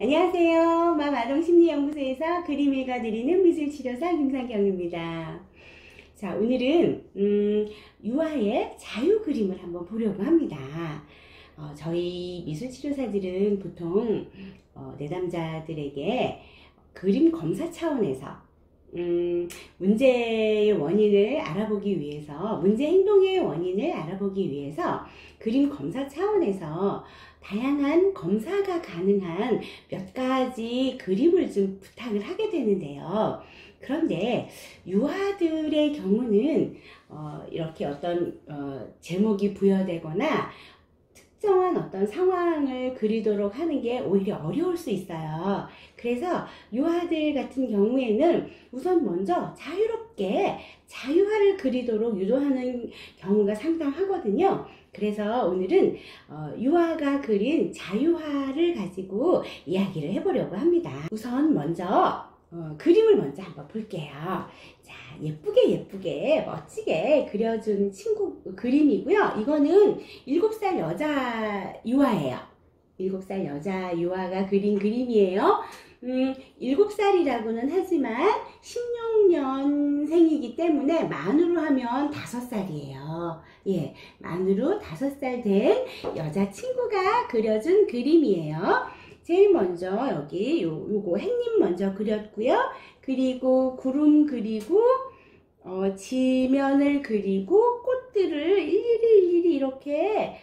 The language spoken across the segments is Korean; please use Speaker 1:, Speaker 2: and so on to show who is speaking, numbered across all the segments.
Speaker 1: 안녕하세요. 마마동심리연구소에서 그림 읽어드리는 미술치료사 김상경입니다. 자, 오늘은 유아의 자유 그림을 한번 보려고 합니다. 저희 미술치료사들은 보통 내담자들에게 그림 검사 차원에서 문제의 원인을 알아보기 위해서, 문제 행동의 원인을 알아보기 위해서 그림 검사 차원에서 다양한 검사가 가능한 몇 가지 그림을 좀 부탁을 하게 되는데요. 그런데 유아들의 경우는 이렇게 어떤 제목이 부여되거나 특정한 어떤 상황을 그리도록 하는 게 오히려 어려울 수 있어요. 그래서 유아들 같은 경우에는 우선 먼저 자유롭게 자유화를 그리도록 유도하는 경우가 상당하거든요. 그래서 오늘은 유아가 그린 자유화를 가지고 이야기를 해보려고 합니다. 우선 먼저 그림을 먼저 한번 볼게요. 자, 예쁘게 멋지게 그려준 친구 그림이고요. 이거는 7살 여자 유아예요. 7살 여자 유아가 그린 그림이에요. 7살이라고는 하지만 16년생이기 때문에 만으로 하면 5살이에요. 예, 만으로 5살 된 여자친구가 그려준 그림이에요. 제일 먼저 여기 요거 햇님 먼저 그렸고요. 그리고 구름 그리고 지면을 그리고 꽃들을 일일이 이렇게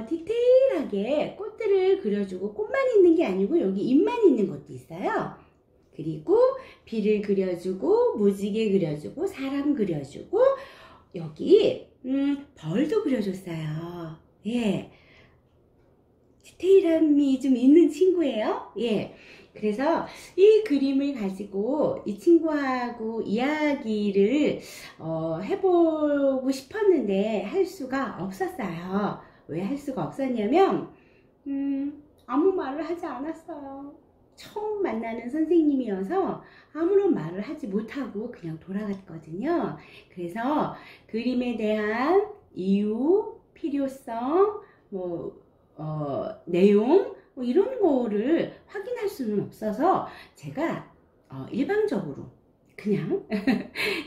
Speaker 1: 디테일하게 꽃들을 그려주고, 꽃만 있는 게 아니고 여기 잎만 있는 것도 있어요. 그리고 비를 그려주고 무지개 그려주고 사람 그려주고 여기 벌도 그려줬어요. 예, 디테일함이 좀 있는 친구예요. 예. 그래서 이 그림을 가지고 이 친구하고 이야기를 해보고 싶었는데 할 수가 없었어요. 왜 할 수가 없었냐면 아무 말을 하지 않았어요. 처음 만나는 선생님이어서 아무런 말을 하지 못하고 그냥 돌아갔거든요. 그래서 그림에 대한 이유, 필요성, 내용 이런 거를 확인할 수는 없어서 제가 일방적으로 그냥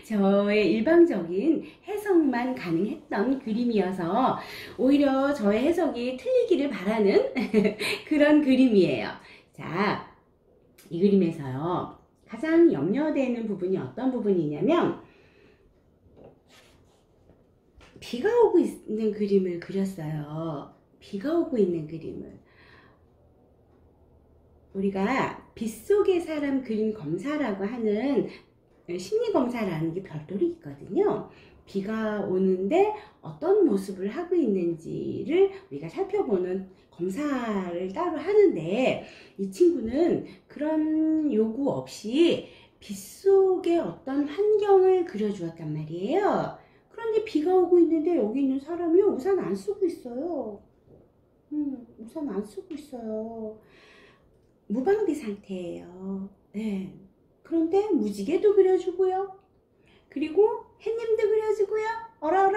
Speaker 1: 저의 일방적인 해석만 가능했던 그림이어서 오히려 저의 해석이 틀리기를 바라는 그런 그림이에요. 자, 이 그림에서요 가장 염려되는 부분이 어떤 부분이냐면 비가 오고 있는 그림을 그렸어요. 비가 오고 있는 그림을. 우리가 빗속의 사람 그림 검사라고 하는 심리검사라는 게 별도로 있거든요. 비가 오는데 어떤 모습을 하고 있는지를 우리가 살펴보는 검사를 따로 하는데, 이 친구는 그런 요구 없이 빗속의 어떤 환경을 그려주었단 말이에요. 그런데 비가 오고 있는데 여기 있는 사람이 우산 안 쓰고 있어요. 우산 안 쓰고 있어요. 무방비 상태예요. 네. 그런데 무지개도 그려주고요. 그리고 햇님도 그려주고요. 어라.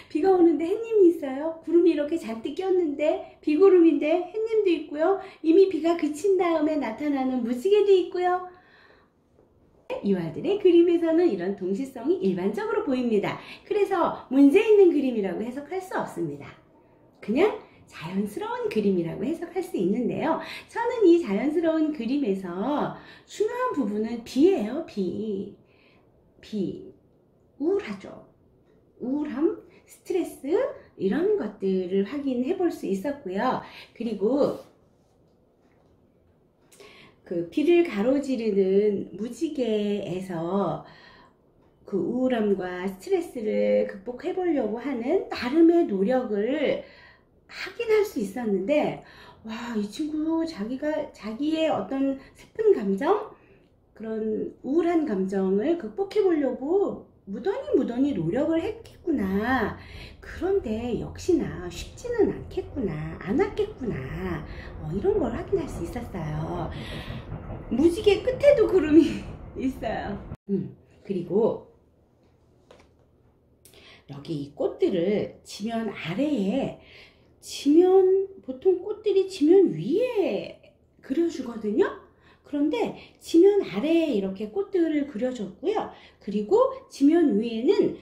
Speaker 1: 비가 오는데 햇님이 있어요. 구름이 이렇게 잔뜩 꼈는데 비구름인데 햇님도 있고요. 이미 비가 그친 다음에 나타나는 무지개도 있고요. 유아들의 그림에서는 이런 동시성이 일반적으로 보입니다. 그래서 문제 있는 그림이라고 해석할 수 없습니다. 그냥 자연스러운 그림이라고 해석할 수 있는데요. 저는 이 자연스러운 그림에서 중요한 부분은 비예요. 비. 우울하죠. 우울함, 스트레스 이런 것들을 확인해 볼 수 있었고요. 그리고 그 비를 가로지르는 무지개에서 그 우울함과 스트레스를 극복해 보려고 하는 나름의 노력을 확인할 수 있었는데, 와, 이 친구 자기의 어떤 슬픈 감정, 그런 우울한 감정을 극복해 보려고 무던히 노력을 했겠구나. 그런데 역시나 쉽지는 않겠구나, 안 왔겠구나, 이런 걸 확인할 수 있었어요. 무지개 끝에도 구름이 있어요. 그리고 여기 이 꽃들을 지면 아래에, 보통 꽃들이 지면 위에 그려주거든요. 그런데 지면 아래에 이렇게 꽃들을 그려줬고요. 그리고 지면 위에는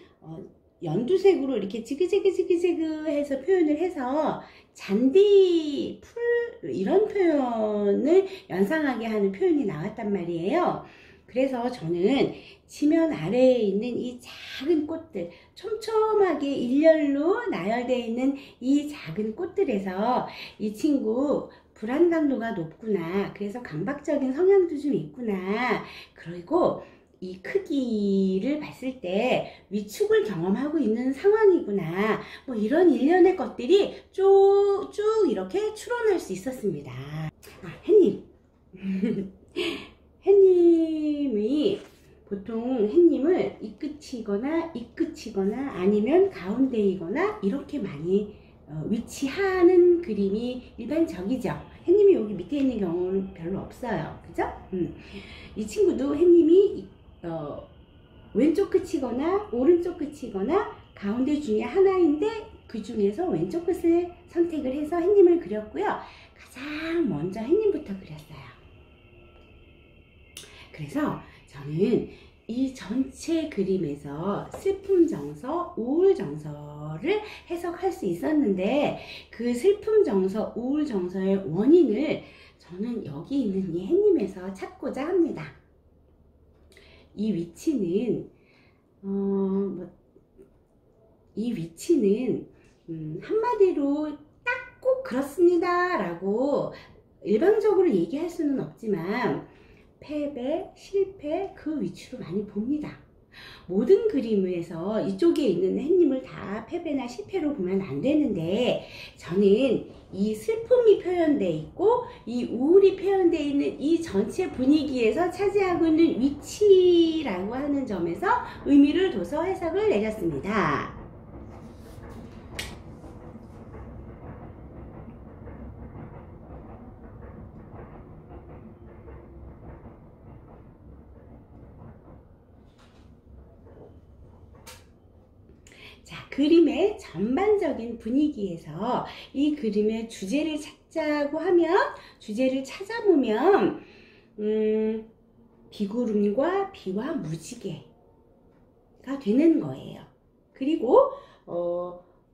Speaker 1: 연두색으로 이렇게 지그재그 해서 표현을 해서 잔디, 풀 이런 표현을 연상하게 하는 표현이 나왔단 말이에요. 그래서 저는 지면 아래에 있는 이 작은 꽃들, 촘촘하게 일렬로 나열되어 있는 이 작은 꽃들에서 이 친구 불안 강도가 높구나, 그래서 강박적인 성향도 좀 있구나, 그리고 이 크기를 봤을 때 위축을 경험하고 있는 상황이구나, 뭐 이런 일련의 것들이 쭉 이렇게 추론할 수 있었습니다. 햇님 햇님이 보통 햇님을 이 끝이거나 이 끝이거나 아니면 가운데이거나 이렇게 많이 위치하는 그림이 일반적이죠. 햇님이 여기 밑에 있는 경우는 별로 없어요. 그죠? 이 친구도 햇님이 왼쪽 끝이거나 오른쪽 끝이거나 가운데 중에 하나인데 그 중에서 왼쪽 끝을 선택을 해서 햇님을 그렸고요. 가장 먼저 햇님부터 그렸어요. 그래서 저는 이 전체 그림에서 슬픔 정서, 우울 정서를 해석할 수 있었는데 그 슬픔 정서, 우울 정서의 원인을 저는 여기 있는 이 햇님에서 찾고자 합니다. 이 위치는 한마디로 딱 꼭 그렇습니다 라고 일방적으로 얘기할 수는 없지만 패배, 실패 그 위치로 많이 봅니다. 모든 그림에서 이쪽에 있는 햇님을 다 패배나 실패로 보면 안 되는데 저는 이 슬픔이 표현되어 있고 이 우울이 표현되어 있는 이 전체 분위기에서 차지하고 있는 위치라고 하는 점에서 의미를 둬서 해석을 내렸습니다. 자, 그림의 전반적인 분위기에서 이 그림의 주제를 찾자고 하면, 주제를 찾아보면 비구름과 비와 무지개가 되는 거예요. 그리고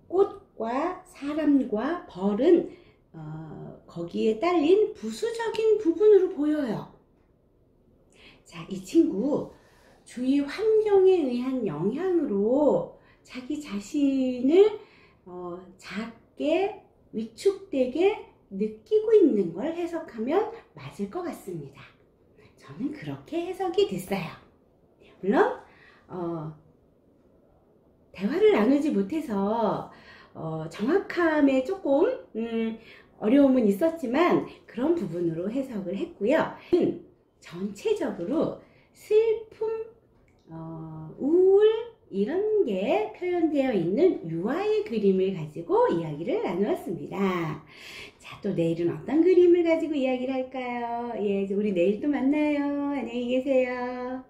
Speaker 1: 꽃과 사람과 벌은 거기에 딸린 부수적인 부분으로 보여요. 자, 이 친구 주위 환경에 의한 영향으로 자기 자신을 작게 위축되게 느끼고 있는 걸 해석하면 맞을 것 같습니다. 저는 그렇게 해석이 됐어요. 물론 대화를 나누지 못해서 정확함에 조금 어려움은 있었지만 그런 부분으로 해석을 했고요. 전체적으로 슬픔, 우울 이런 게 표현되어 있는 유아의 그림을 가지고 이야기를 나누었습니다. 자, 또 내일은 어떤 그림을 가지고 이야기를 할까요? 예, 우리 내일 또 만나요. 안녕히 계세요.